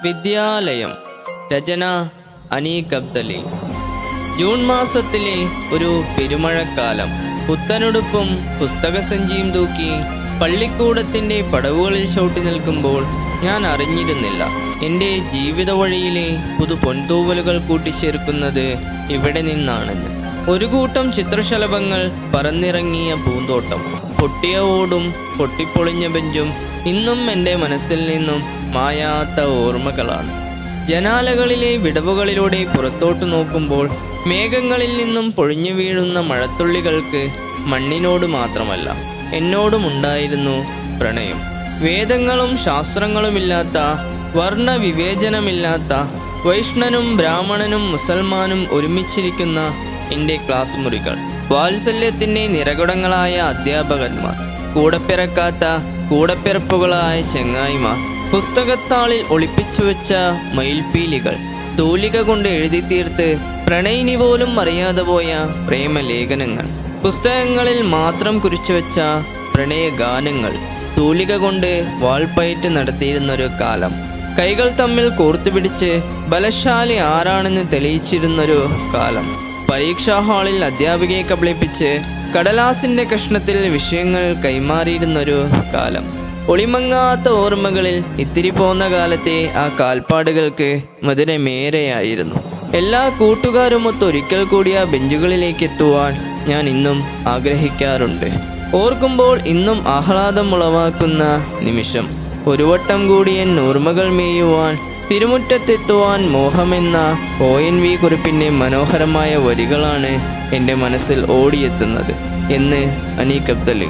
വിദ്യാലയം. രചന അനീഖ് അബ്ദലി. ജൂൺ മാസത്തിലെ ഒരു പെരുമഴക്കാലം. പുത്തനുടുപ്പും പുസ്തകസഞ്ചിയും തൂക്കി പള്ളിക്കൂടത്തിൻ്റെ പടവുകളിൽ ചവിട്ടി നിൽക്കുമ്പോൾ ഞാൻ അറിഞ്ഞിരുന്നില്ല എൻ്റെ ജീവിത വഴിയിലെ പുതു പൊൻതൂവലുകൾ കൂട്ടിച്ചേർക്കുന്നത് ഇവിടെ നിന്നാണെന്ന്. ഒരു കൂട്ടം ചിത്രശലഭങ്ങൾ പറന്നിറങ്ങിയ പൂന്തോട്ടം, പൊട്ടിയ ഓടും പൊട്ടിപ്പൊളിഞ്ഞ ബെഞ്ചും ഇന്നും എൻ്റെ മനസ്സിൽ നിന്നും മായാത്ത ഓർമ്മകളാണ്. ജനാലകളിലെ വിടവുകളിലൂടെ പുറത്തോട്ട് നോക്കുമ്പോൾ മേഘങ്ങളിൽ നിന്നും പൊഴിഞ്ഞു വീഴുന്ന മഴത്തുള്ളികൾക്ക് മണ്ണിനോട് മാത്രമല്ല എന്നോടുമുണ്ടായിരുന്നു പ്രണയം. വേദങ്ങളും ശാസ്ത്രങ്ങളുമില്ലാത്ത, വർണ്ണവിവേചനമില്ലാത്ത, വൈഷ്ണനും ബ്രാഹ്മണനും മുസൽമാനും ഒരുമിച്ചിരിക്കുന്ന എൻ്റെ ക്ലാസ് മുറികൾ, വാത്സല്യത്തിൻ്റെ നിറകുടങ്ങളായ അധ്യാപകന്മാർ, കൂടപ്പിറക്കാത്ത കൂടപ്പിറപ്പുകളായ ചെങ്ങായിമാർ, പുസ്തകത്താളിൽ ഒളിപ്പിച്ചു വെച്ച മയിൽപ്പീലികൾ, തൂലിക കൊണ്ട് എഴുതി തീർത്ത് പ്രണയിനി പോലും അറിയാതെ പോയ പ്രേമലേഖനങ്ങൾ, പുസ്തകങ്ങളിൽ മാത്രം കുറിച്ചുവെച്ച പ്രണയഗാനങ്ങൾ, തൂലിക കൊണ്ട് വാൾപ്പയറ്റ് നടത്തിയിരുന്നൊരു കാലം, കൈകൾ തമ്മിൽ കോർത്തുപിടിച്ച് ബലശാലി ആരാണെന്ന് തെളിയിച്ചിരുന്നൊരു കാലം, പരീക്ഷാ ഹാളിൽ അധ്യാപികയെ കബളിപ്പിച്ച് കടലാസിൻ്റെ കഷ്ണത്തിൽ വിഷയങ്ങൾ കൈമാറിയിരുന്നൊരു കാലം. ഒളിമങ്ങാത്ത ഓർമ്മകളിൽ ഇത്തിരി പോന്ന കാലത്തെ ആ കാൽപ്പാടുകൾക്ക് മധുരമേറെയായിരുന്നു. എല്ലാ കൂട്ടുകാരുമൊത്ത് ഒരിക്കൽ കൂടി ആ ബെഞ്ചുകളിലേക്ക് എത്തുവാൻ ഞാൻ ഇന്നും ആഗ്രഹിക്കാറുണ്ട്. ഓർക്കുമ്പോൾ ഇന്നും ആഹ്ലാദം ഉളവാക്കുന്ന നിമിഷം. ഒരു വട്ടം കൂടി എൻ ഓർമ്മകൾ മേയുവാൻ തിരുമുറ്റത്തെത്തുവാൻ മോഹമെന്ന ONV കുറിപ്പിൻ്റെ മനോഹരമായ വരികളാണ് എൻ്റെ മനസ്സിൽ ഓടിയെത്തുന്നത് എന്ന് അനീഖ് അബ്ദലി.